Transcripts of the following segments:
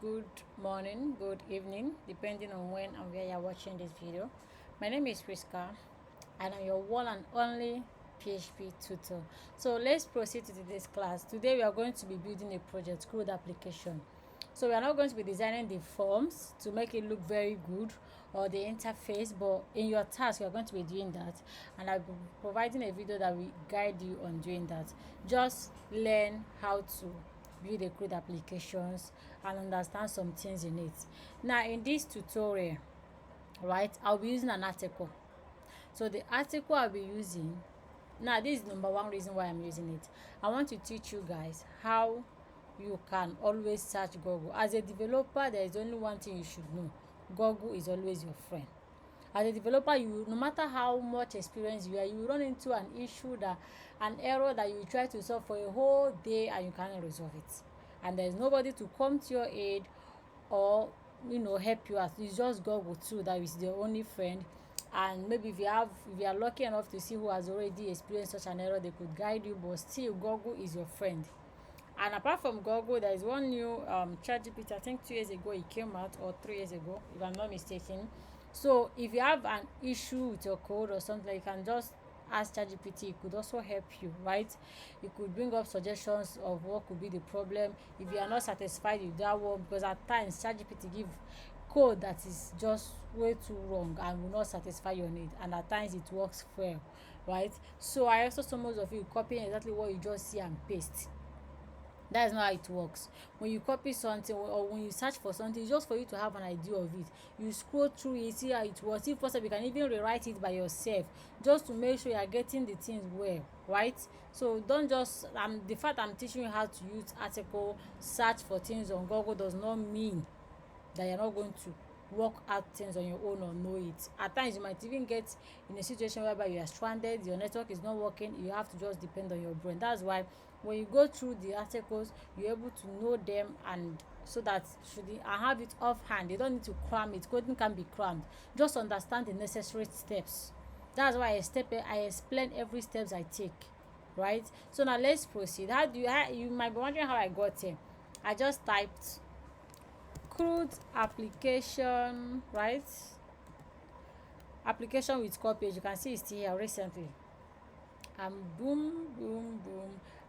good morning, good evening, depending on when and where you're watching this video. My name is Priska, and I'm your one and only PHP tutor. So let's proceed to today's class. Today we are going to be building a project CRUD application. So we are not going to be designing the forms to make it look very good or the interface, but in your task you are going to be doing that, and I'll be providing a video that will guide you on doing that. Just learn how to build a CRUD applications and understand some things in it. Now in this tutorial, right, I'll be using an article. So the article I'll be using, now this is number one reason why I'm using it. I want to teach you guys how you can always search Google. As a developer, there is only one thing you should know: Google is always your friend. As a developer, you, no matter how much experience you are, you run into an issue, that an error that you try to solve for a whole day and you cannot resolve it, and there is nobody to come to your aid or help you out. It's just Google too that is the only friend. And maybe if you are lucky enough to see who has already experienced such an error, they could guide you, but still Google is your friend. And apart from Google, there is one new ChatGPT. I think 2 years ago it came out, or 3 years ago, if I'm not mistaken. So if you have an issue with your code or something, you can just ask ChatGPT. It could also help you, right? It could bring up suggestions of what could be the problem if you are not satisfied with that one, because at times ChatGPT give code that is just way too wrong and will not satisfy your need, and at times it works well, right? So I also saw most of you copying exactly what you just see and paste. That is not how it works. When you copy something or when you search for something, it's just for you to have an idea of it. You scroll through it, see how it works. If possible, you can even rewrite it by yourself, just to make sure you are getting the things well, right? So don't just the fact I'm teaching you how to use article, search for things on Google, does not mean that you're not going to work out things on your own or know it. At times you might even get in a situation whereby you are stranded, your network is not working, you have to just depend on your brain. That's why when you go through the articles, you're able to know them, and so that should I have it offhand, you don't need to cram it. Coding can be crammed. Just understand the necessary steps. That's why I explain every steps I take, right? So now let's proceed. You might be wondering how I got here. I just typed CRUD application, right? Application with copy. As you can see, it's still here recently, and boom,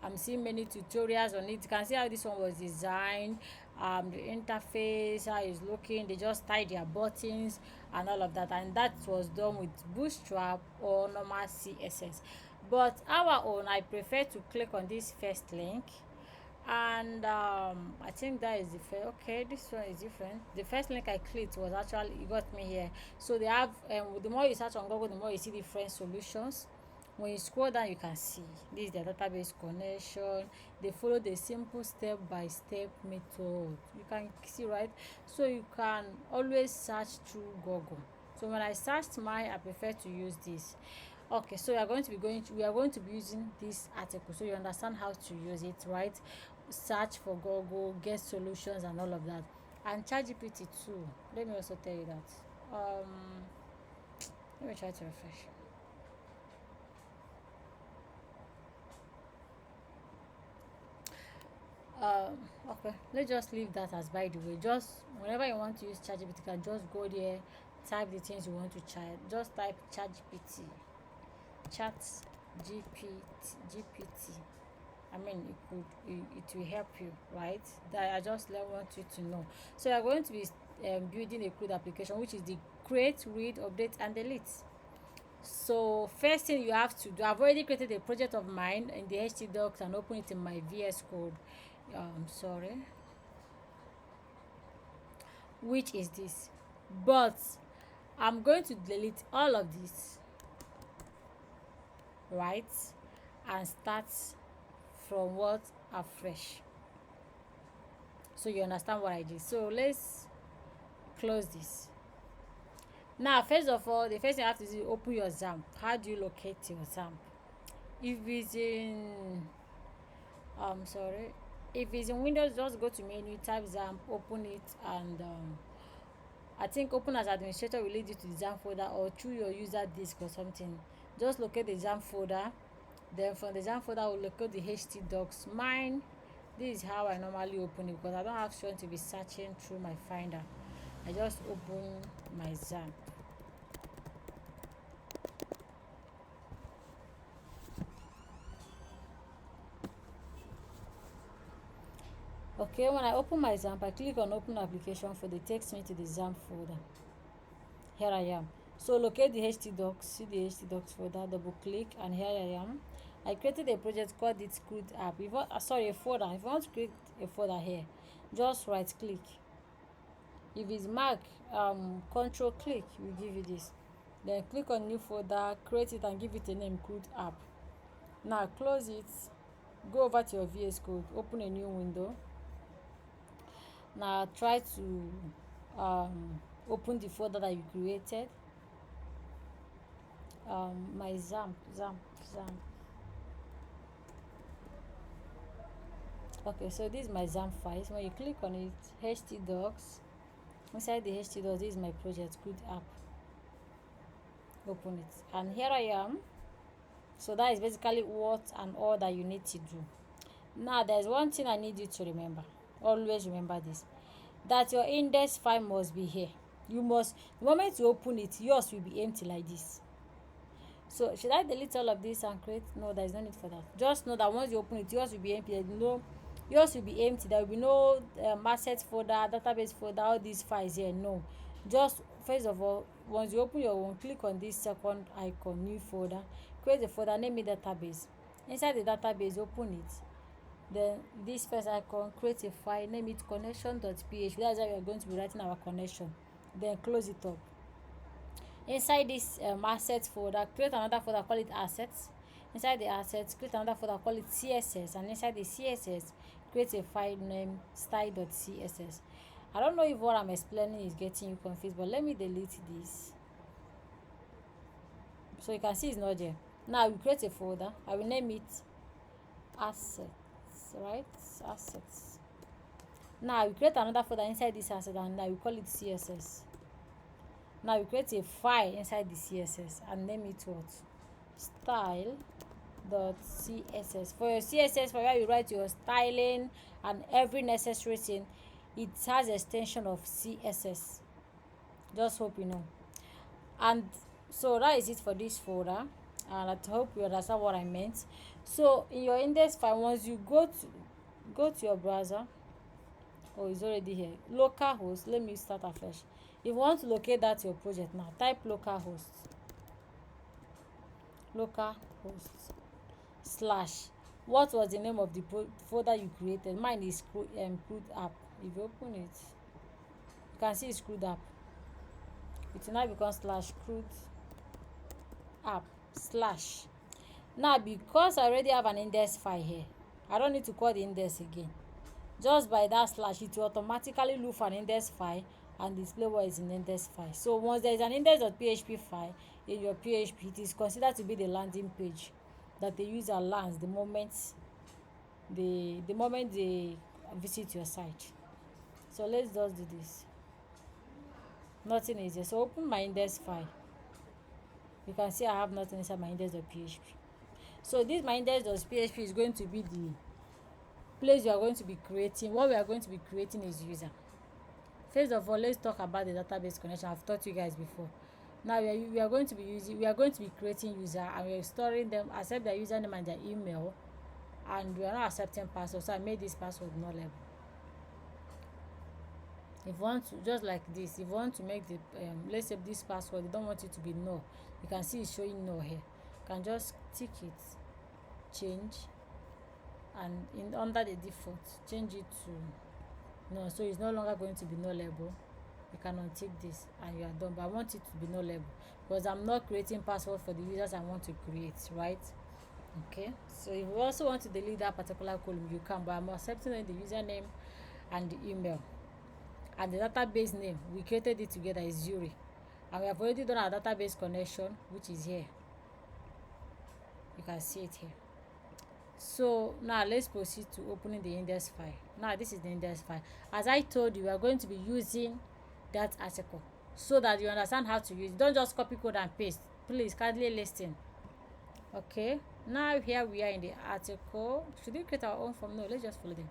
I'm seeing many tutorials on it. You can see how this one was designed, the interface, how it's looking. They just tie their buttons and all of that, and that was done with Bootstrap or normal CSS. But our own, I prefer to click on this first link, and I think that is the first. Okay, this one is different. The first link I clicked was actually, it got me here. So they have the more you search on Google, the more you see different solutions. When you scroll down, you can see this is their database connection. They follow the simple step-by-step method. You can see, right? So you can always search through Google. So when I searched mine, I prefer to use this. Okay, so we are going to be using this article, so you understand how to use it, right? Search for Google, get solutions and all of that. And ChatGPT too. Let me also tell you that. Let me try to refresh. Okay, let's just leave that as by the way. Just whenever you want to use ChatGPT, you can just go there, type the things you want to chat. Just type ChatGPT, GPT. I mean, it will help you, right? That I just want you to know. So you are going to be building a CRUD application, which is the create, read, update, and delete. So first thing you have to do, I've already created a project of mine in the htdocs and open it in my VS Code. Sorry, which is this, but I'm going to delete all of this, right, and start from what afresh, so you understand what I did. So let's close this. Now first of all, the first thing you have to do is open your XAMPP. How do you locate your XAMPP? If it's in if it's in Windows, just go to menu, type XAMPP, open it, and I think open as administrator will lead you to the XAMPP folder, or through your user disk or something. Just locate the XAMPP folder. Then from the XAMPP folder, we'll locate the htdocs. Mine This is how I normally open it, because I don't have strength to be searching through my finder. I just open my XAMPP. Okay, when I open my XAMPP, I click on open application folder. It takes me to the XAMPP folder. Here I am. So locate the htdocs, see the htdocs folder, double click, and here I am. I created a project called it CRUD app. A folder. If you want to create a folder here, just right click. If it's Mac, control click will give you this. Then click on new folder, create it, and give it a name, CRUD app. Now close it, go over to your VS Code, open a new window. Now try to open the folder that you created. My XAMPP. Okay, so this is my XAMPP files. When you click on it, htdocs, inside the htdocs, this is my project CRUD app. Open it, and here I am. So that is basically what and all that you need to do. Now there's one thing I need you to remember. Always remember this, that your index file must be here. You must, the moment you open it, yours will be empty like this. So should I delete all of this and create? No, there is no need for that. Just know that once you open it, yours will be empty. Yours will be empty. There will be no asset folder, database folder, all these files here. No, just first of all, once you open your own, click on this second icon, new folder, create a folder, name it database. Inside the database, open it. Then this first icon, create a file, name it connection.php. That's how we are going to be writing our connection. Then close it up. Inside this assets folder, create another folder, call it assets. Inside the assets, create another folder, call it css, and inside the css, create a file named style.css. I don't know if what I'm explaining is getting you confused, but let me delete this. So you can see it's not there. Now I will create a folder. I will name it assets, right? Assets. Now I will create another folder inside this asset, and I will call it css. Now we create a file inside the css and name it what? Style.css. For your css, for where you write your styling and every necessary thing, it has extension of css. Just hope you know. And so that is it for this folder, and I hope you understand what I meant. So in your index file, once you go to your browser, it's already here, localhost. Let me start afresh. If you want to locate that your project now, type localhost slash, what was the name of the folder you created? Mine is CRUD app. If you open it, you can see it's CRUD app. It will now become slash CRUD app slash. Now because I already have an index file here, I don't need to call the index again. Just by that slash, it will automatically look for an index file and display what is in the index file. So once there is an index.php file in your PHP, it is considered to be the landing page that the user lands the moment they visit your site. So let's just do this. Nothing is there. So open my index file. You can see I have nothing inside my index.php. So this my index.php is going to be the place we are going to be creating. What we are going to be creating is user. First of all, let's talk about the database connection. I've taught you guys before. Now we are going to be creating user, and we are storing them, accept their username and their email, and we are not accepting password. So I made this password nullable. If you want to, just like this, if you want to make the let's say this password, you don't want it to be null, you can see it's showing null here. You can just tick it, change, and under the default, change it to no, so it's no longer going to be nullable. You can untick this and you are done. But I want it to be nullable because I'm not creating password for the users I want to create, right? Okay, so if you also want to delete that particular column, you can, but I'm accepting the username and the email, and the database name we created it together is Yuri, and we have already done our database connection, which is here. You can see it here. So now let's proceed to opening the index file. Now this is the index file. As I told you, we are going to be using that article so that you understand how to use it. Don't just copy code and paste. Please kindly listen. Okay, now here we are in the article. Should we create our own form? No, let's just follow them.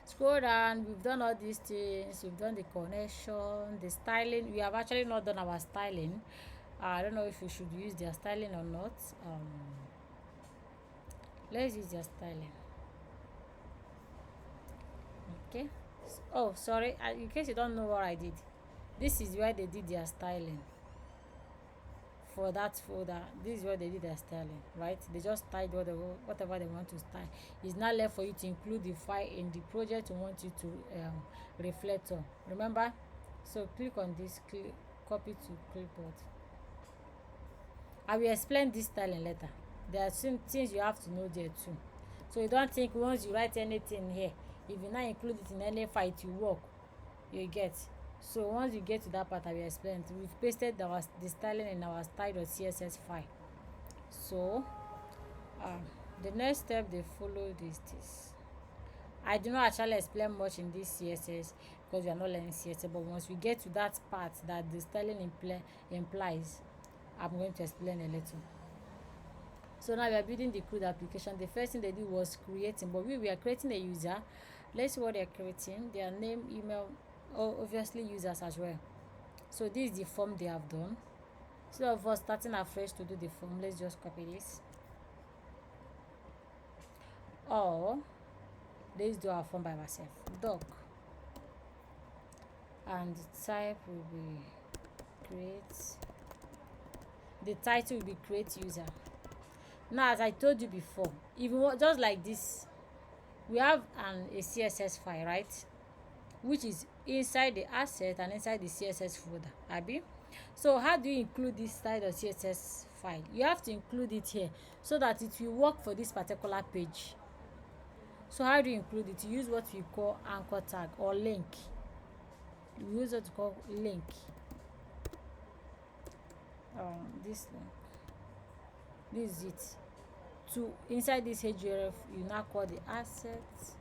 Scroll down. We've done all these things. We've done the connection, the styling. We have actually not done our styling. I don't know if we should use their styling or not. Let's use their styling. Okay. Oh, sorry. In case you don't know what I did, this is where they did their styling. For that folder, this is where they did their styling, right? They just styled whatever they want to style. It's not left for you to include the file in the project you want you to reflect on. Remember? So click on this, copy to clipboard. I will explain this styling later. There are some things you have to know there too. So you don't think once you write anything here, if you not include it in any file, it will work. You get. So once you get to that part, I will explain it. We've pasted the styling in our style.css file. So the next step they follow is this. I do not actually explain much in this CSS because we are not learning CSS, but once we get to that part that the styling implies, I'm going to explain a little. So now we are building the CRUD application. The first thing they did was creating, but we are creating a user. Let's see what they're creating. Their name, email, obviously users as well. So this is the form they have done. Instead of us starting afresh to do the form, let's just copy this. Or let's do our form by ourselves. Doc. And the type will be create. The title will be create user. Now, as I told you before, even just like this, we have a CSS file, right? Which is inside the asset and inside the CSS folder, abi? So how do you include this side of CSS file? You have to include it here so that it will work for this particular page. So how do you include it? You use what we call anchor tag or link. You use what we call link. This link. This is it. To inside this href, you now call the assets.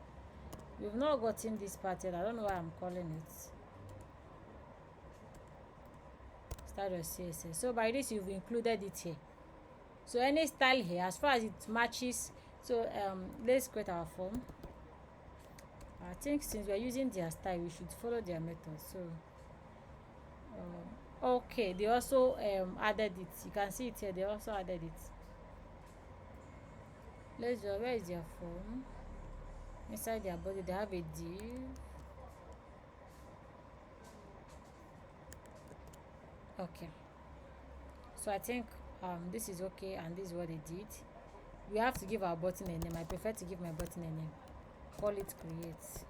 We've not gotten this part yet. I don't know why I'm calling it style.css. So by this you've included it here. So any style here, as far as it matches. So let's create our form. I think since we're using their style, we should follow their method. So okay, they also added it. You can see it here. They also added it. Let's go. Where is their form? Inside their body, they have a div. Okay. So I think this is okay, and this is what they did. We have to give our button a name. I prefer to give my button a name. Call it create.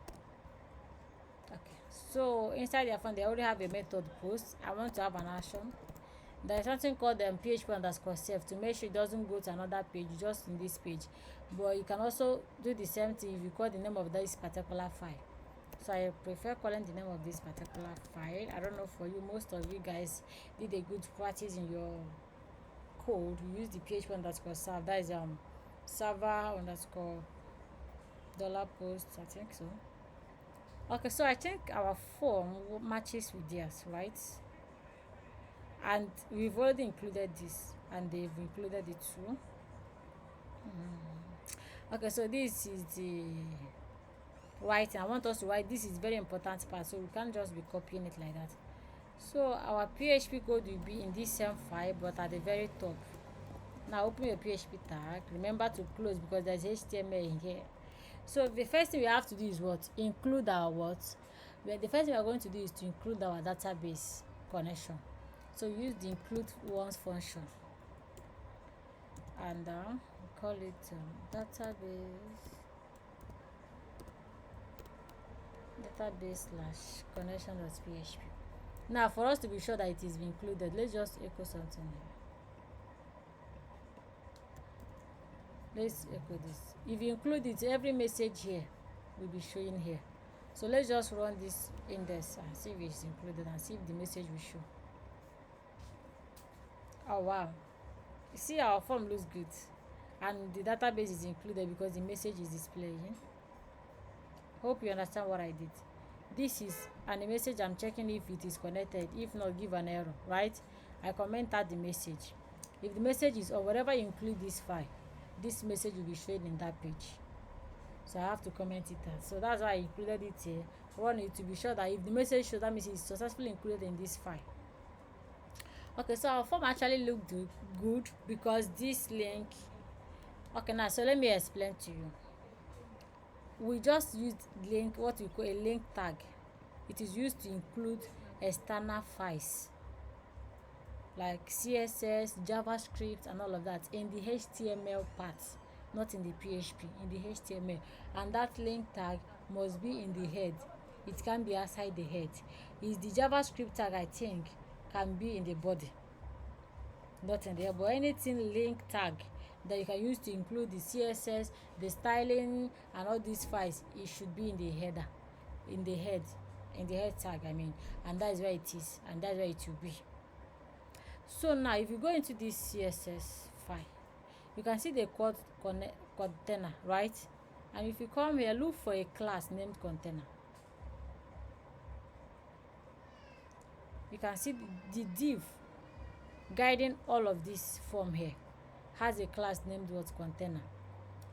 Okay. So inside their form, they already have a method post. I want to have an action. There is something called PHP_save to make sure it doesn't go to another page, just in this page. But you can also do the same thing if you call the name of this particular file. So I prefer calling the name of this particular file. I don't know for you, most of you guys did a good practice in your code. You use the PHP_serve. That is server_ $post. I think so. Okay, so I think our form matches with theirs, right? And we've already included this, and they've included it too. Okay, so this is the writing. I want us to write. This is very important part, so we can't just be copying it like that. So our PHP code will be in this same file, but at the very top. Now open your PHP tag. Remember to close because there's HTML in here. So the first thing we have to do is what? Include our what? The first thing we are going to do is to include our database connection. So use the include once function, and call it database/connection.php. Now for us to be sure that it is included, let's just echo something here. Let's echo this. If you include it, every message here will be showing here. So let's just run this index and see if it's included and see if the message will show. Oh wow, you see our form looks good, and the database is included because the message is displaying. Hope you understand what I did. This is and the message I'm checking if it is connected. If not, give an error, right? I comment out the message. If the message is or whatever you include this file, this message will be showing in that page. so I have to comment it out. So that's why I included it here. I want it to be sure that if the message shows, that means it's successfully included in this file. Okay, so our form actually looked good because this link. Okay, now so let me explain to you. We just used link, what we call a link tag. It is used to include external files like CSS, JavaScript, and all of that in the HTML part, not in the PHP, in the HTML. And that link tag must be in the head. It can be outside the head. Is the JavaScript tag, I think, can be in the body, not in there. But anything link tag that you can use to include the CSS, the styling, and all these files, it should be in the header, in the head tag, I mean, and that is where it is, and that's where it will be. So now if you go into this CSS file, you can see the code container, right? And if you come here, look for a class named container. You can see the div guiding all of this form here has a class named what? Container.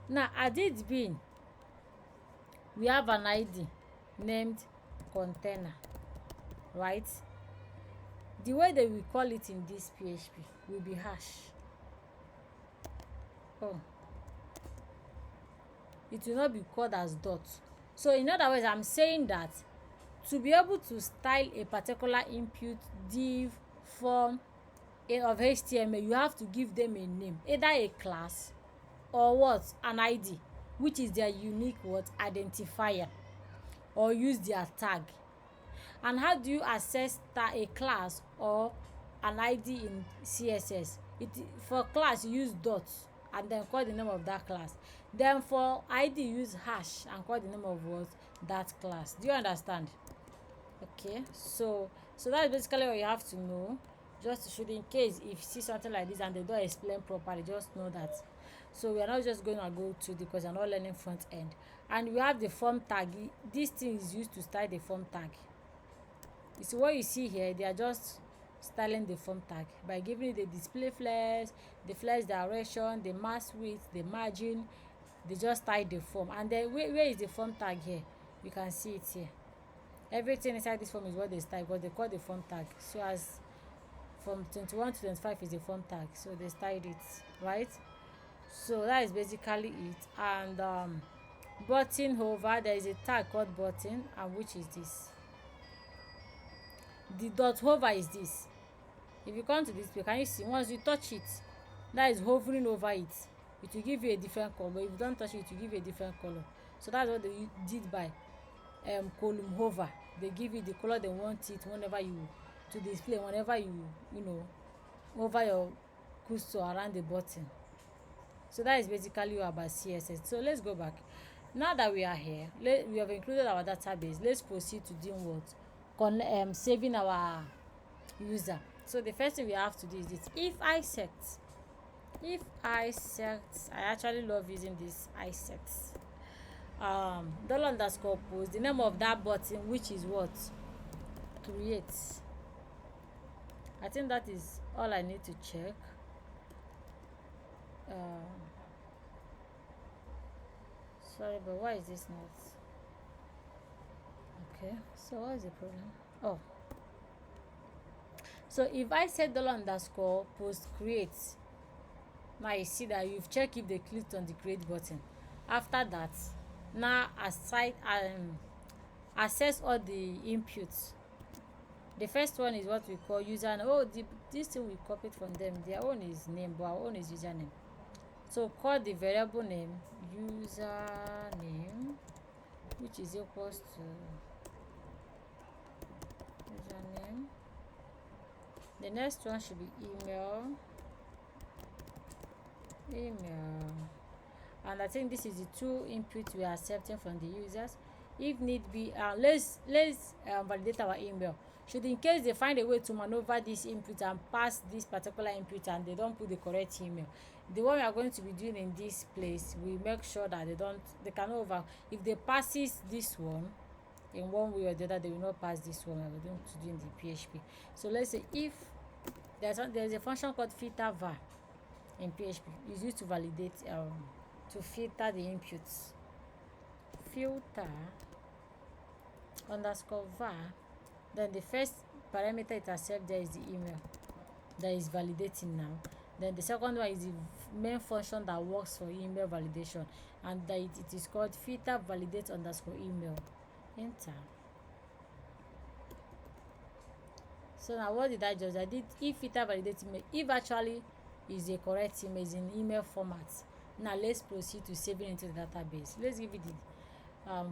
Now at its bin, we have an ID named container, right? The way that we call it in this PHP will be hash. Oh, it will not be called as dot. So in other words, I'm saying that to be able to style a particular input, div, form of HTML, you have to give them a name, either a class or what? An ID, which is their unique what? Identifier, or use their tag. And how do you access a class or an ID in CSS? For class, you use dot and then call the name of that class. Then for ID, use hash and call the name of what? That class. Do you understand? Okay, so that's basically what you have to know, just to show, in case if you see something like this and they don't explain properly, just know that. So we are not just going to go to the, because you're not learning front end. And we have the form tag. This thing is used to style the form tag. You see what you see here, they are just styling the form tag by giving it the display flex, the flex direction, the mask width, the margin. They just style the form. And then where is the form tag here? You can see it here. Everything inside this form is what they style, but they call the form tag. So as from 21 to 25 is the form tag, so they styled it, right? So that is basically it. And button hover, there is a tag called button, and which is this. The dot hover is this. If you come to this page, can you see, once you touch it, that is hovering over it, it will give you a different color. But if you don't touch it, it will give you a different color. So that's what they did by column hover. They give you the color they want it whenever you to display, whenever you hover your cursor around the button. So that is basically about CSS. So let's go back. Now that we are here, we have included our database. Let's proceed to doing what? Saving our user. So the first thing we have to do is this. If I set, I actually love using this I set. $_post, the name of that button, which is what? Create. I think that is all I need to check. Sorry, but why is this not? Okay, so what is the problem? Oh, so if I set $_post create, now you see that you've checked if they clicked on the create button. After that, now access all the inputs. The first one is what we call username. Oh, this thing we copied from them. Their own is name, but our own is username. So call the variable name username, which is equals to username. The next one should be email. And I think this is the two inputs we are accepting from the users. If need be, let's validate our email. Should in case they find a way to maneuver this input and pass this particular input and they don't put the correct email, the one we are going to be doing in this place, we make sure that they cannot over. If they passes this one in one way or the other, they will not pass this one. We're going to do in the PHP. So let's say if there's a function called filter var in PHP. It's used to validate to filter the inputs. filter underscore var, then the first parameter it accepts there is the email that is validating now. Then the second one is the main function that works for email validation, and that it is called filter validate underscore email. Enter. So now what did I just? I did if filter validate email, if actually is a correct email, is in email format. Now let's proceed to saving into the database. Let's give it the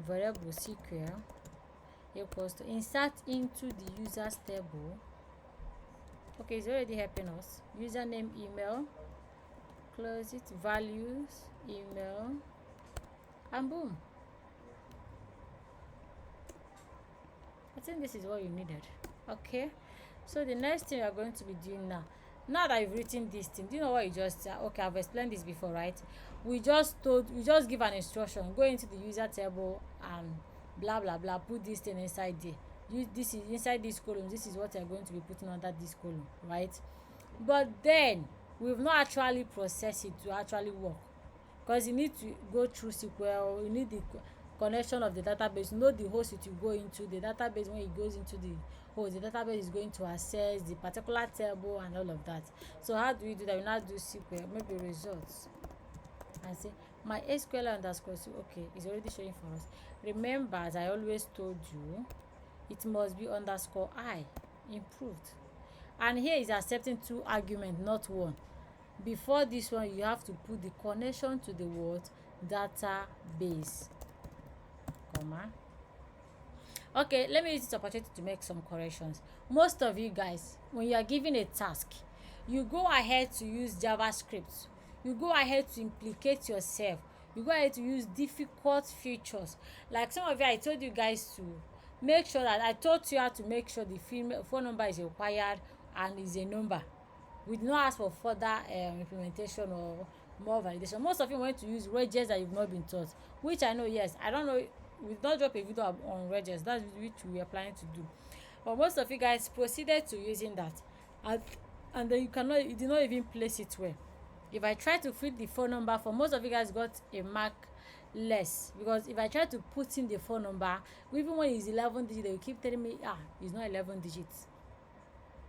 variable SQL equals to insert into the users table. Okay, it's already helping us. Username, email, close it, values, email, and boom. I think this is what you needed. Okay, so the next thing you are going to be doing now that I've written this thing, do you know what you just said? Okay, I've explained this before, right? We just give an instruction, go into the user table and blah blah blah, put this thing inside there. This is inside this column, this is what you're going to be putting under this column, right? But then we've not actually processed it to actually work, because you need to go through SQL. You need the connection of the database, know the host it will go into. The database, when it goes into the host, the database is going to access the particular table and all of that. So how do we do that? We now do SQL, maybe results, and say my SQL underscore. Okay, it's already showing for us. Remember, as I always told you, it must be underscore I, improved. And here is accepting 2 arguments, not 1. Before this one, you have to put the connection to the word database, comma. Okay, let me use this opportunity to make some corrections. Most of you guys, when you are given a task, you go ahead to use JavaScript. You go ahead to implicate yourself. You go ahead to use difficult features. Like some of you, I told you guys to make sure that I taught you how to make sure the phone number is required and is a number. We do not ask for further implementation or more validation. Most of you want to use regex that you've not been taught, which I know, yes, I don't know, we don't drop a video on regex, that's which we are planning to do. But most of you guys proceeded to using that, and then you did not even place it well. If I try to fit the phone number, for most of you guys got a mark less, because if I try to put in the phone number, even when it's 11 digits, they will keep telling me it's not 11 digits.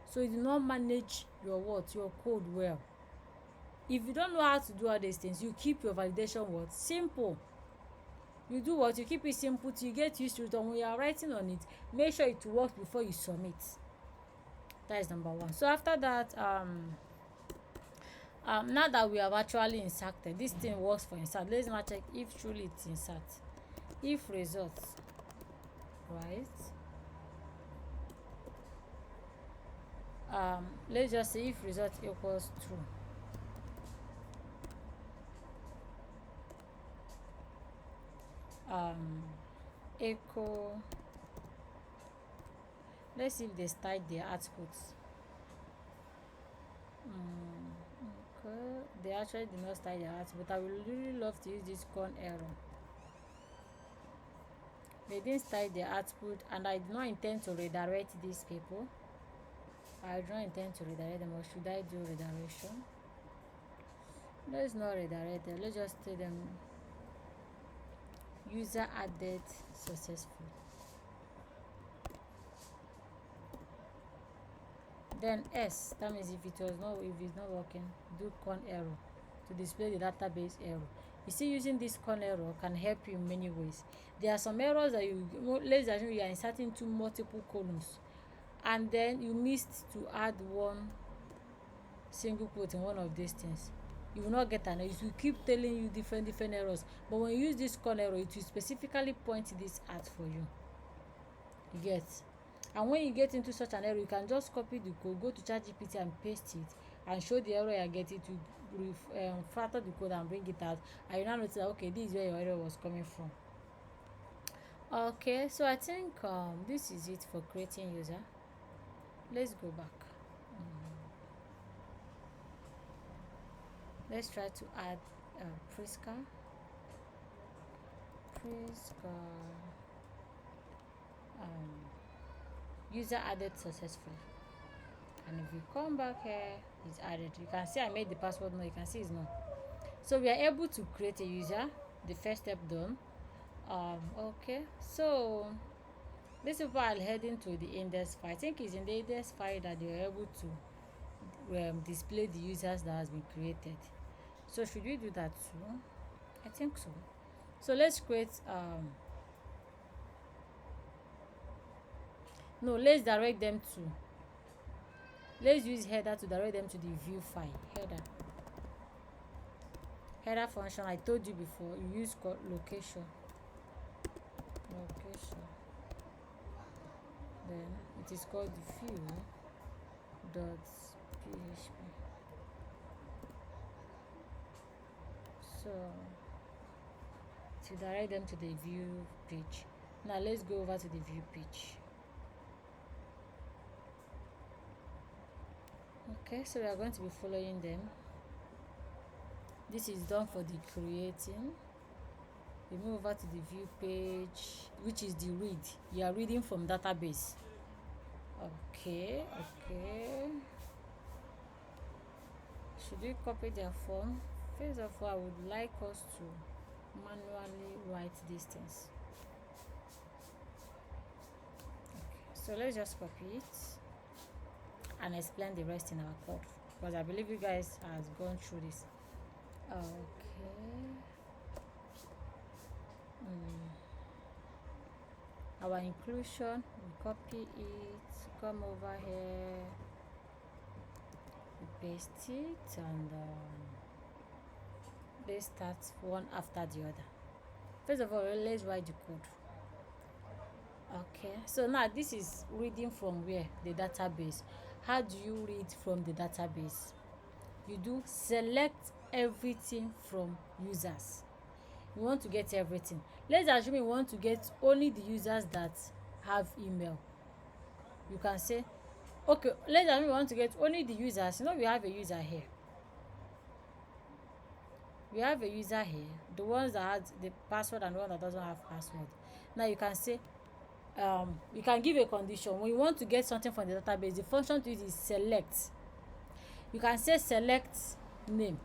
So you do not manage your code well. If you don't know how to do all these things, you keep your validation simple. You do what? You keep it simple till you get used to it, and when you are writing on it, make sure it works before you submit. That is number 1. So after that, now that we have actually inserted, this thing works for insert. Let's now check if truly it's insert. If results, right? Let's just say if result equals true. Echo. Let's see if they start their outputs. Okay, they actually did not start their output, but I would really love to use this con error. They didn't start their output, and I do not intend to redirect these people. I do not intend to redirect them, or should I do redirection? Let's not redirect them. Let's just tell them user added successful. Then S, that means if it's not working, do con error to display the database error. You see, using this con error can help you in many ways. There are some errors that let's assume you are inserting 2 multiple columns, and then you missed to add 1 single quote in one of these things. You will not get an error. It will keep telling you different errors. But when you use this con error, it will specifically point this out for you. You get? And when you get into such an error, you can just copy the code, go to ChatGPT and paste it, and show the error you get it to factor the code and bring it out. And you now notice that, okay, this is where your error was coming from. Okay, so I think this is it for creating user. Let's go back. Let's try to add Priska. User added successfully. And if you come back here, it's added. You can see I made the password. No, you can see it's not. So we are able to create a user. The first step done. Okay, so these people are heading to the index file. I think it's in the index file that they are able to display the users that has been created. So should we do that too? I think so. So let's create no, let's direct them to, let's use header to direct them to the view file. Header function, I told you before, you use location, then it is called the view dot php. So to direct them to the view page. Now let's go over to the view page. Okay, so we are going to be following them. This is done for the creating. We move over to the view page, which is the read. You are reading from database. Okay. Should we copy their form? First of all, I would like us to manually write these things. Okay, so let's just copy it and explain the rest in our code, because I believe you guys has gone through this. Okay. Our inclusion, we copy it, come over here, we paste it, and let's start one after the other. First of all, let's write the code. Okay, so now this is reading from where? The database. How do you read from the database? You do select everything from users. You want to get everything. Let's assume you want to get only the users that have email. You can say, okay, let's assume you want to get only the users. You know, we have a user here. The ones that had the password and the one that doesn't have password. Now you can say, you can give a condition. When you want to get something from the database, the function to use is select. You can say select name.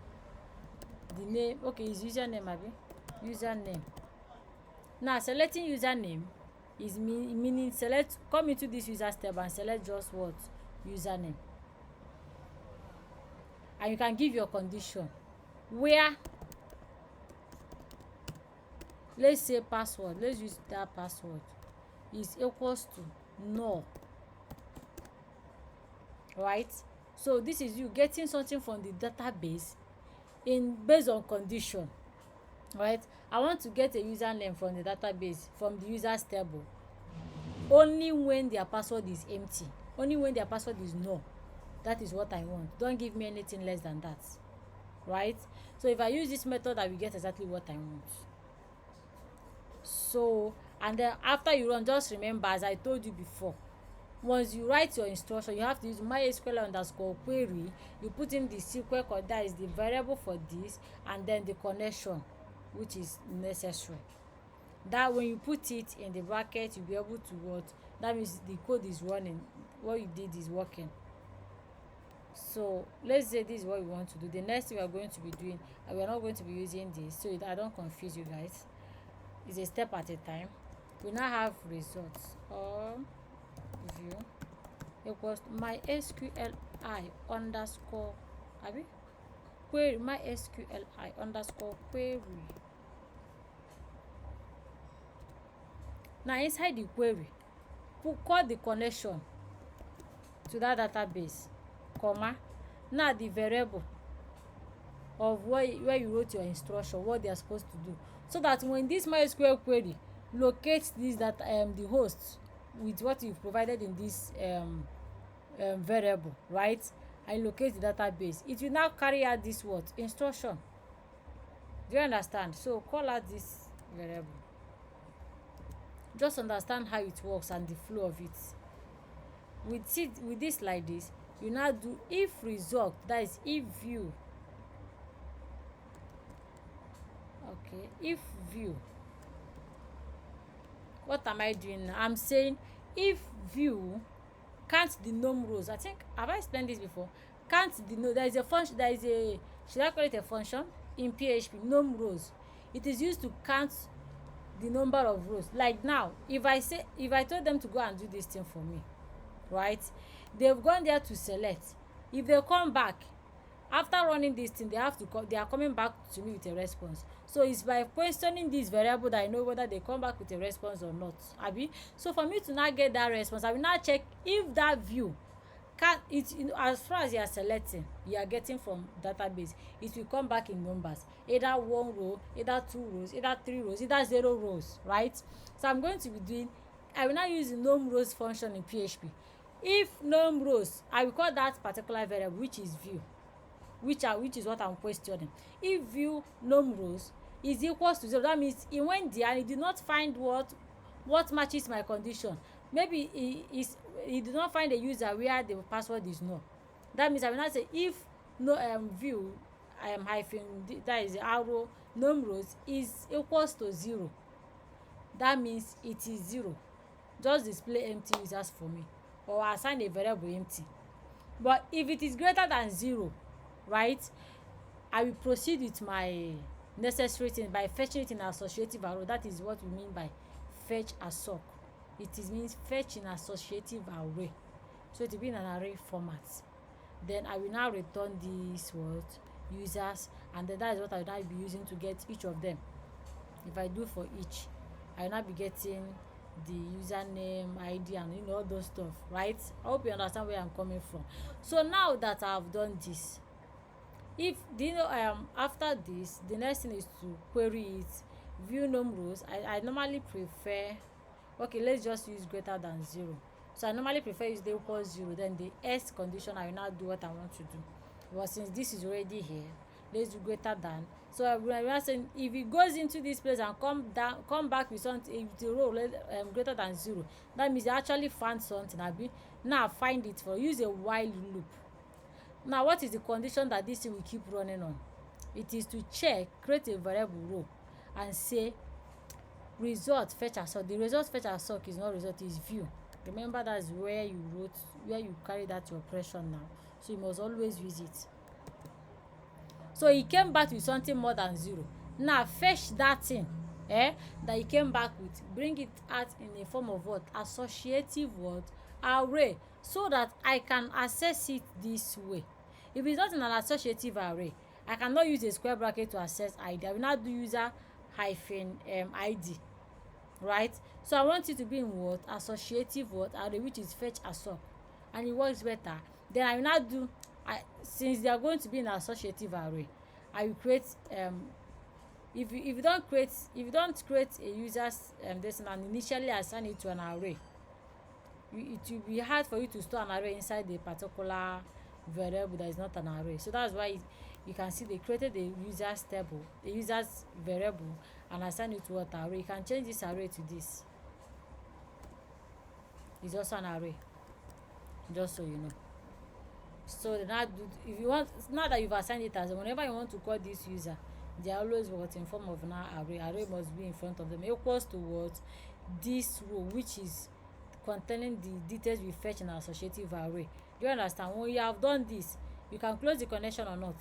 The name, okay, is username, abi? Username. Now selecting username is meaning select, come into this user tab and select just what? Username. And you can give your condition where, let's say password, let's use that password is equals to null, right? So this is you getting something from the database in based on condition, right? I want to get a username from the database, from the users table, only when their password is empty, only when their password is null. That is what I want. Don't give me anything less than that, right? So if I use this method, I will get exactly what I want. So, and then after you run, just remember, as I told you before, once you write your instruction, you have to use mysql_query. You put in the SQL code, that is the variable for this, and then the connection which is necessary. That when you put it in the bracket, you'll be able to what? That means the code is running, what you did is working. So let's say this is what we want to do. The next thing we are going to be doing, and we are not going to be using this, so I don't confuse you guys. It's a step at a time. We now have results or view equals mysqli underscore query, mysqli underscore query. Now inside the query, call the connection to that database, comma. Now the variable of where you wrote your instruction, what they are supposed to do, so that when this MySQL query locates this, that the host with what you've provided in this variable, right, and locate the database, it will now carry out this what? Instruction. Do you understand? So call out this variable. Just understand how it works and the flow of it. With this like this, you now do if result, that is if view. Okay, if view. What am I doing now? I'm saying if view count the num rows. I think, have I explained this before? Count the num. There is a function. There is a, should I call it a function in PHP? Num rows. It is used to count the number of rows. Like now, if I told them to go and do this thing for me, right, they've gone there to select. If they come back after running this thing, they are coming back to me with a response. So it's by questioning this variable that I know whether they come back with a response or not, abi. So for me to now get that response, I will now check if that view can it, as far as you are selecting, you are getting from database, it will come back in numbers, either 1 row, either 2 rows, either 3 rows, either 0 rows, right? So I'm going to be doing, I will now use the num rows function in PHP. If num rows, I will call that particular variable, which is view, which is what I'm questioning. If view num rows is equals to 0, that means he went there and he did not find what matches my condition. Maybe he did not find a user where the password is null. That means I will not say if no view hyphen, that is the arrow, num rows is equals to 0. That means it is 0. Just display empty users for me, or assign a variable empty. But if it is greater than 0, right, I will proceed with my necessary thing by fetching it in associative array. That is what we mean by fetch assoc. It means fetch in associative array. So it will be in an array format. Then I will now return these users, and then that is what I will now be using to get each of them. If I do for each, I will now be getting the username, ID, and all those stuff, right? I hope you understand where I'm coming from. So now that I have done this, if after this, the next thing is to query it. View num rows, I normally prefer, okay, let's just use greater than 0. So I normally prefer use the equals 0, then the else condition, I will now do what I want to do. But since this is already here, let's do greater than. So I will say if it goes into this place and come back with something, if the row greater than 0, that means they actually found something. Now find it for, use a while loop. Now what is the condition that this thing will keep running on? It is to check, create a variable row, and say result fetch assoc. The result fetch assoc is not result, is view. Remember, that's where you carried out your operation now. So you must always use it. So he came back with something more than 0. Now fetch that thing that he came back with, bring it out in a form of what? Associative array, so that I can access it this way. If it's not in an associative array, I cannot use a square bracket to access ID. I will not do user hyphen ID, right? So I want it to be in what? Associative array, which is fetch assoc, and it works better. Then I will not do, since they are going to be in an associative array, I will create if you don't create a user's this, and initially assign it to an array, it will be hard for you to store an array inside a particular variable that is not an array. So that's why you can see they created a user's table, a user's variable, and assign it to what array. You can change this array to this. It's also an array, just so you know. So now, if you want, now that you've assigned it as, whenever you want to call this user, they are always what in form of an array. Array must be in front of them, equals to what? This row, which is containing the details we fetch in our associative array. Do you understand? When you have done this, you can close the connection or not.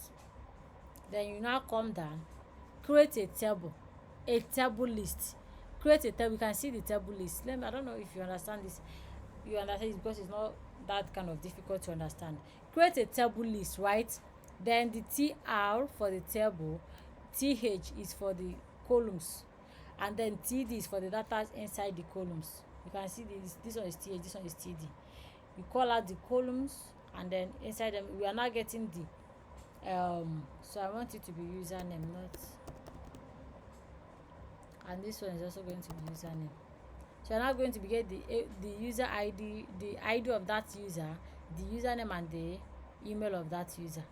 Then you now come down, create a table list. Create a table. You can see the table list. I don't know if you understand this. You understand it because it's not that kind of difficult to understand. Create a table list, right? Then the TR for the table, TH is for the columns, and then TD is for the data inside the columns. You can see this one is TH, this one is TD. You call out the columns, and then inside them we are now getting the so I want it to be username, not, and this one is also going to be username. So you're now going to be get the user ID, the ID of that user, the username, and the email of that user.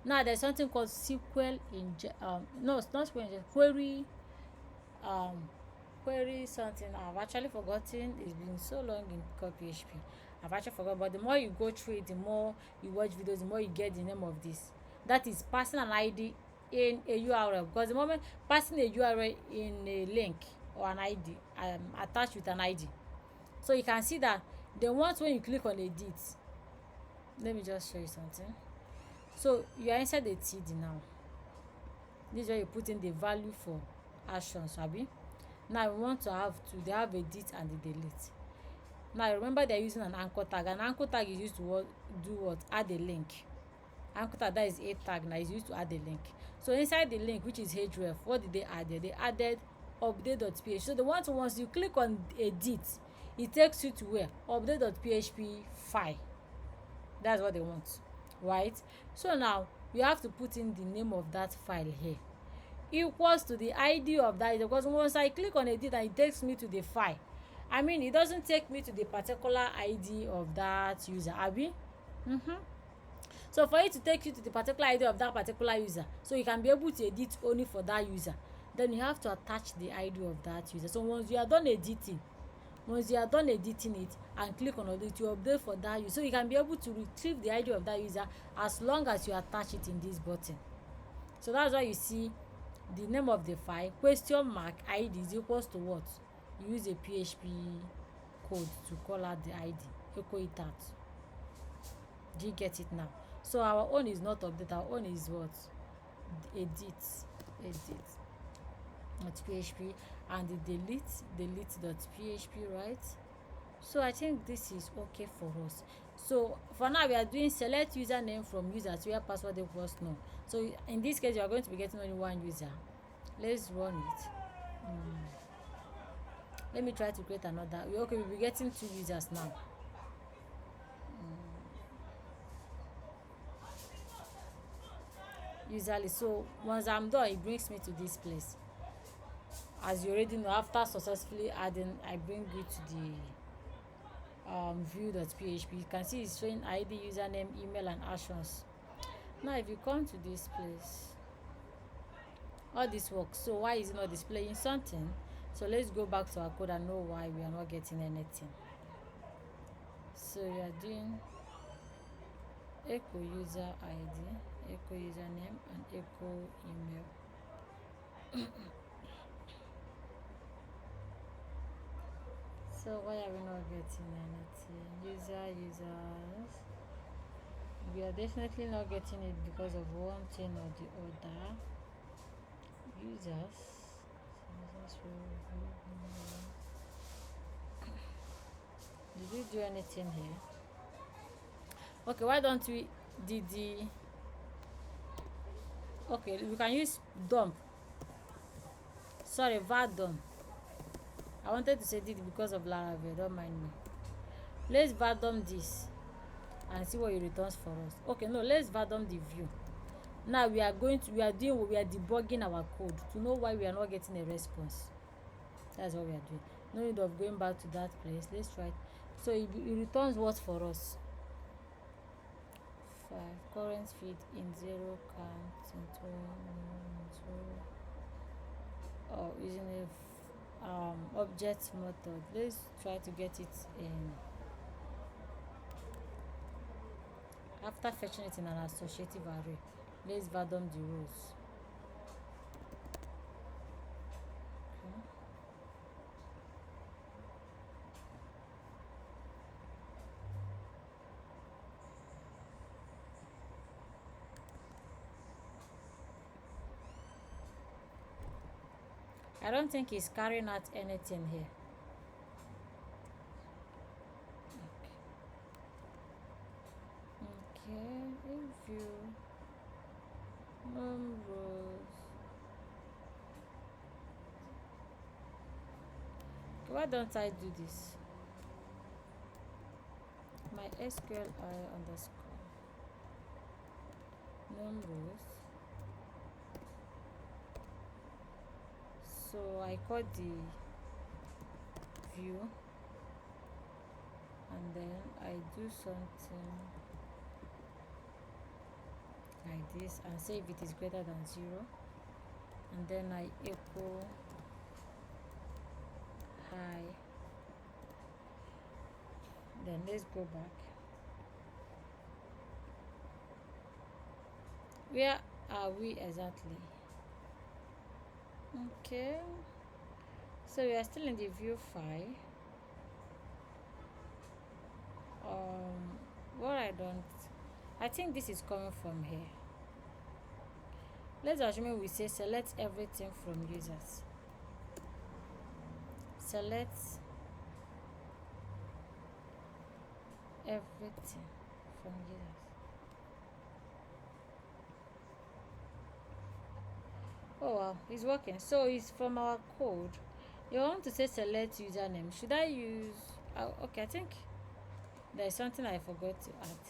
Now there's something called SQL no, it's not SQL query query something. I've actually forgotten. It's been so long in PHP. I've actually forgotten. But the more you go through it, the more you watch videos, the more you get the name of this. That is passing an ID in a URL. Because the moment passing a URL in a link or an ID attached with an ID, so you can see that the ones when you click on edit. Let me just show you something. So you are inside the TD now. This is where you put in the value for actions, abi. Now we want to have they have edit and the delete. Now remember they're using an anchor tag. An anchor tag is used to do what? Add a link. Anchor tag, that is a tag now, is used to add a link. So inside the link, which is href, what did they add there? They added update.php. So the once you click on edit, it takes you to where? Update.php file. That's what they want, right? So now you have to put in the name of that file here, equals to the ID of that, because once I click on edit and it takes me to the file, I mean it doesn't take me to the particular ID of that user, abi? So for it to take you to the particular ID of that particular user, so you can be able to edit only for that user, then you have to attach the ID of that user. So once you are done editing it and click on update, you update for that user. So you can be able to retrieve the ID of that user as long as you attach it in this button. So that's why you see the name of the file (ID) is equals to what? You use a PHP code to call out the ID, echo it out. Do you get it now? So our own is not update, our own is what? Edit .php, and the delete.php, right? So I think this is okay for us. So for now we are doing select username from users where password equals none. So in this case you are going to be getting only one user. Let's run it. Let me try to create another. Okay, we'll be getting 2 users now. Usually, so once I'm done, it brings me to this place. As you already know, after successfully adding, I bring you to the view.php. You can see it's showing ID, username, email, and actions. Now if you come to this place, all this works. So why is it not displaying something? So let's go back to our code and know why we are not getting anything. So we are doing echo user ID, echo username, and echo email. So why are we not getting anything? Users. We are definitely not getting it because of one thing or the other. Users. Did we do anything here? Okay, why don't we okay, we can use dump. Sorry, var dump. I wanted to say did because of Laravel, don't mind me. Let's var dump this and see what it returns for us. Okay, no, let's var dump the view. Now we are debugging our code to know why we are not getting a response. That's what we are doing. No need of going back to that place. Let's try it. So it returns what for us? 5 current feed in 0 count into 0 using a object method. Let's try to get it in after fetching it in an associative array. Let's var dump the rows. I don't think he's carrying out anything here. Okay, view numbers. Okay, why don't I do this? My SQLi underscore numbers. So I call the view and then I do something like this and say if it is greater than 0, and then I echo hi. Then let's go back. Where are we exactly? Okay, so we are still in the view file. I think this is coming from here. Let's assume we say select everything from users. select everything from users. Oh wow, it's working. So it's from our code. You want to say select username. Should I use okay, I think there is something I forgot to add.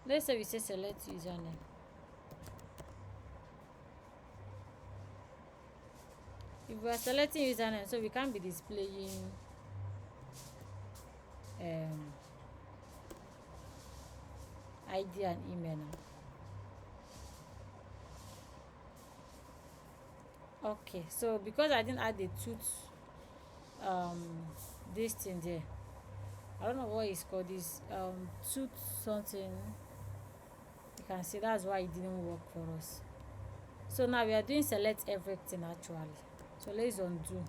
Let's say we say select username. If we are selecting username, so we can't be displaying ID and email now. Okay, so because I didn't add the tooth this thing there, I don't know what it's called, this tooth something, you can see that's why it didn't work for us. So now we are doing select everything actually. So let's undo.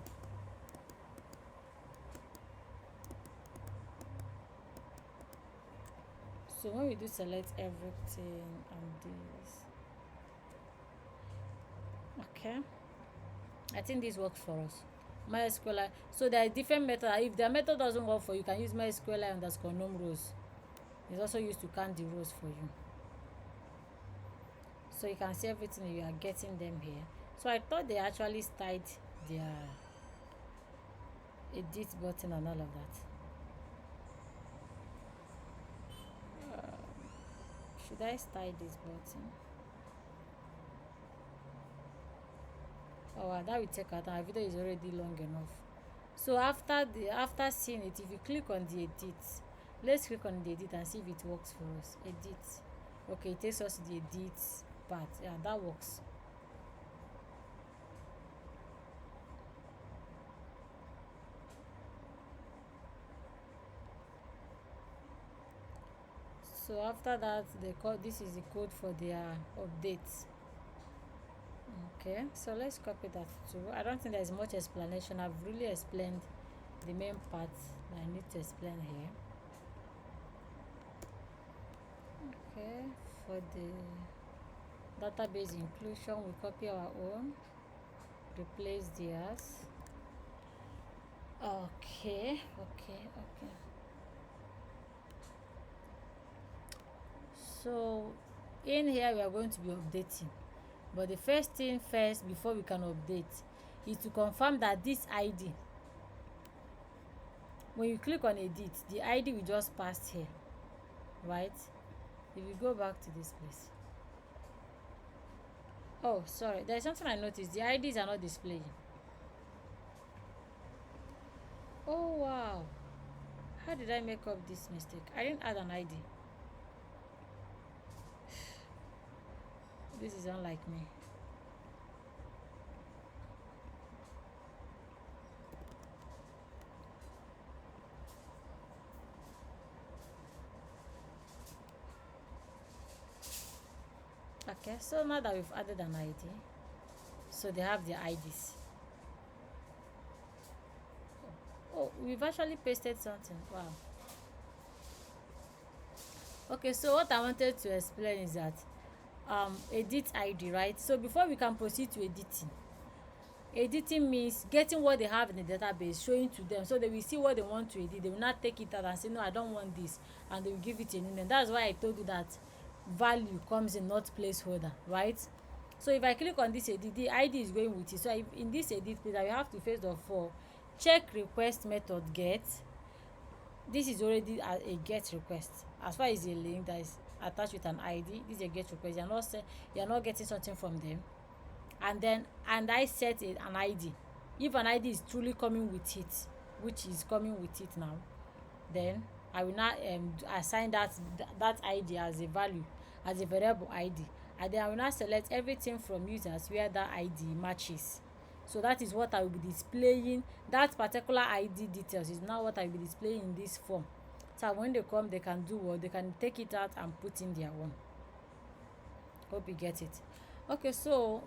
So when we do select everything and this, okay, I think this works for us. MySQL. So there are different methods. If the method doesn't work for you, you can use MySQL underscore num rows. It's also used to count the rows for you. So you can see everything, you are getting them here. So I thought they actually styled their edit button and all of that. Should I style this button? Oh wow, that will take our time. Our video is already long enough. So after seeing it, if you click on the edit, let's click on the edit and see if it works for us. Edit. Okay, it takes us to the edit part. Yeah, that works. So after that, this is the code for their updates. Okay, so let's copy that too. I don't think there's much explanation. I've really explained the main parts that I need to explain here. Okay, for the database inclusion, we copy our own, replace theirs. Okay. So in here we are going to be updating, but the first thing first before we can update is to confirm that this ID, when you click on edit, the ID we just passed here, right? If you go back to this place, oh sorry, there's something I noticed. The IDs are not displaying. Oh wow, how did I make up this mistake? I didn't add an ID. This is unlike me. Okay, so now that we've added an ID, so they have their IDs. Oh, we've actually pasted something. Wow. Okay, so what I wanted to explain is that edit ID, right? So before we can proceed to editing means getting what they have in the database, showing to them, so they will see what they want to edit. They will not take it out and say no, I don't want this, and they will give it a new name. That's why I told you that value comes in, not placeholder, right? So if I click on this edit, the ID is going with it. So if in this edit page, I will have to first of all check request method get. This is already a get request. As far as a link that is attached with an ID, this is a get request. You're not getting something from them. And I set an ID. If an ID is truly coming with it, which is coming with it now, then I will not assign that ID as a value, as a variable ID, and then I will not select everything from users where that ID matches. So that is what I will be displaying. That particular ID details is now what I will be displaying in this form. So when they come, they can do what? They can take it out and put in their own. Hope you get it. Okay, so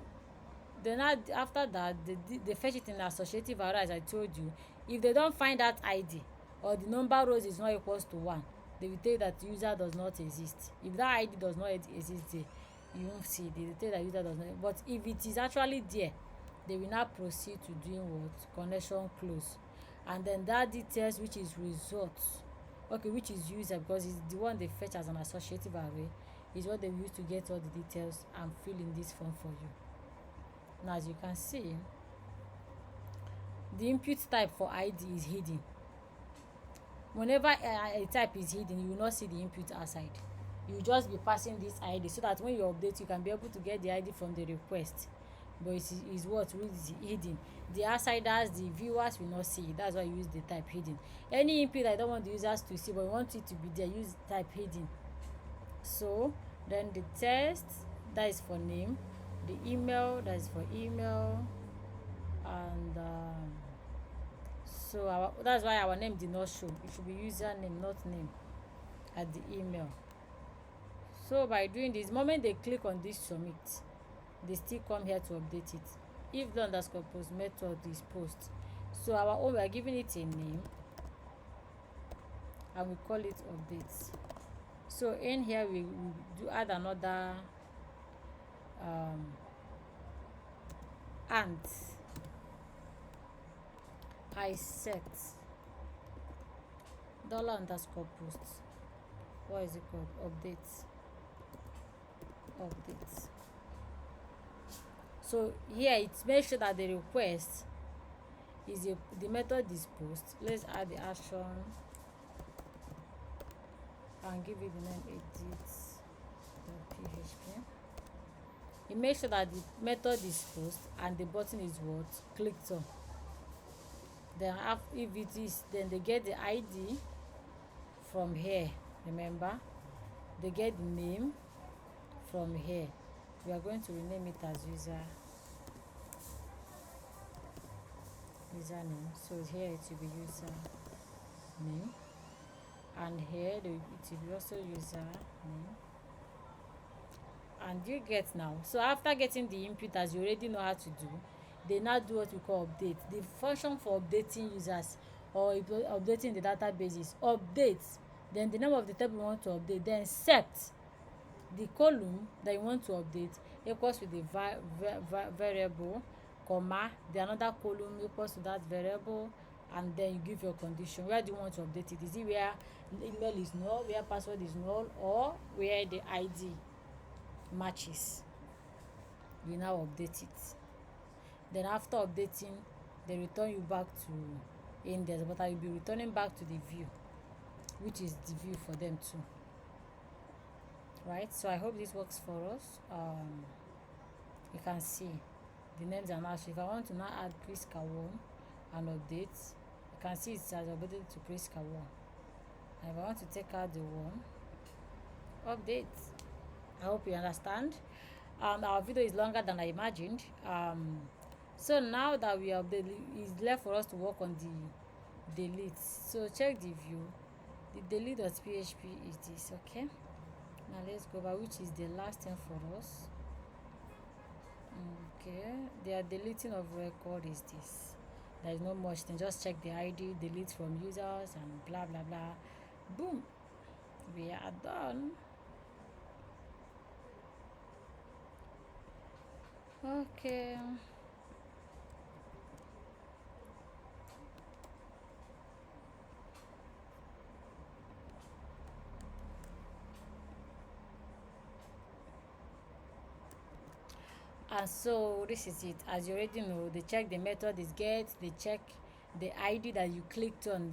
then after that, they fetch it in the associative array, as I told you. If they don't find that ID, or the number rows is not equals to 1, they will tell you that the user does not exist. If that ID does not exist there, you won't see it. They will tell you that user does not. But if it is actually there, they will now proceed to doing what? Connection close. And then that details, which is results, okay, which is user, because it's the one they fetch as an associative array, is what they use to get all the details and fill in this form for you. Now, as you can see, the input type for ID is hidden. Whenever a type is hidden, you will not see the input outside. You will just be passing this ID so that when you update, you can be able to get the ID from the request. But it is what is hidden. The outsiders, the viewers will not see it. That's why you use the type hidden. Any input I don't want the users to see, but I want it to be there, use type hidden. So then the text, that is for name. The email, that is for email. And so that's why our name did not show. It should be username, not name, at the email. So by doing this, the moment they click on this submit, they still come here to update it. If the underscore post method is post, so our own, we are giving it a name and we call it updates. So in here we do add another and I set dollar underscore post, what is it called? Updates. So here it makes sure that the request is the method is post. Let's add the action and give it the name edit.php. It makes sure that the method is post and the button is what? Clicked on. Then if it is, then they get the ID from here. Remember, they get the name from here. We are going to rename it as username. So here it will be username, and here it will be also username. And you get now. So after getting the input, as you already know how to do, they now do what we call update. The function for updating users or updating the database is updates. Then the name of the table you want to update, then set the column that you want to update equals with the variable, comma, the another column equals to that variable, and then you give your condition. Where do you want to update it? Is it where the email is null, where password is null, or where the ID matches? You now update it. Then after updating, they return you back to index, but I will be returning back to the view, which is the view for them too. Right, so I hope this works for us. You can see the names are now. So if I want to now add Priska 1 and update, you can see it has updated to Priska 1. And if I want to take out the 1, update. I hope you understand. Our video is longer than I imagined. So now that we are updated, it's left for us to work on the delete. So check the view. The delete.php is this, okay? Now let's go back, which is the last thing for us. Okay, the deleting of record is this. There is no much thing, just check the ID, delete from users, and blah blah blah. Boom, we are done. Okay. And so this is it. As you already know, they check the method is get, they check the ID that you clicked on.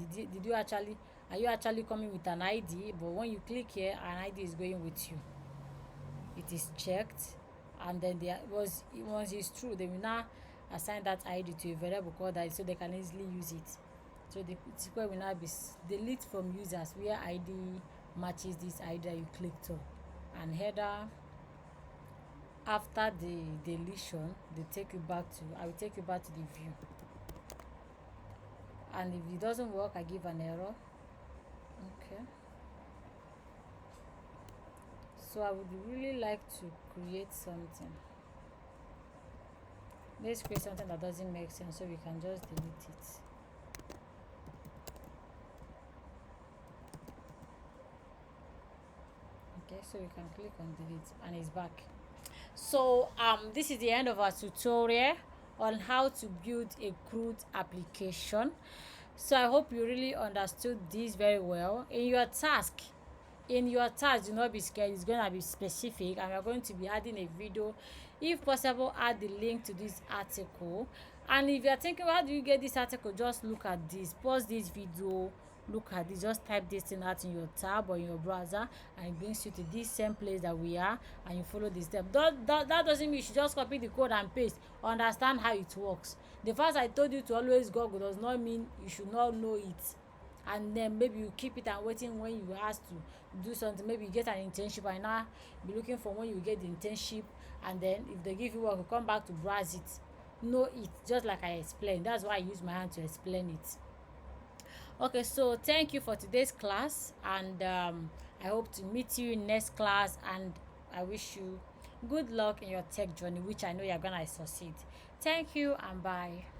Are you actually coming with an ID? But when you click here, an ID is going with you. It is checked, and then once it's true, they will now assign that ID to a variable called ID so they can easily use it. So the sequence will now be delete from users where ID matches this ID that you clicked on, and header. After the deletion, I will take you back to the view. And if it doesn't work, I give an error. Okay. So I would really like to create something. Let's create something that doesn't make sense so we can just delete it. Okay, so we can click on delete and it's back. So this is the end of our tutorial on how to build a CRUD application. So I hope you really understood this very well. In your task, do not be scared. It's going to be specific, and we're going to be adding a video. If possible, add the link to this article. And if you're thinking, how do you get this article, just look at this, pause this video, look at this, just type this thing out in your tab or in your browser, and it brings you to this same place that we are, and you follow the step. That doesn't mean you should just copy the code and paste. Understand how it works. The fact I told you to always Google does not mean you should not know it. And then maybe you keep it and waiting when you ask to do something. Maybe you get an internship and now be looking for when you get the internship, and then if they give you work, you come back to browse it. Know it, just like I explained. That's why I use my hand to explain it. Okay, so thank you for today's class, and I hope to meet you in next class, and I wish you good luck in your tech journey, which I know you're gonna succeed. Thank you and bye.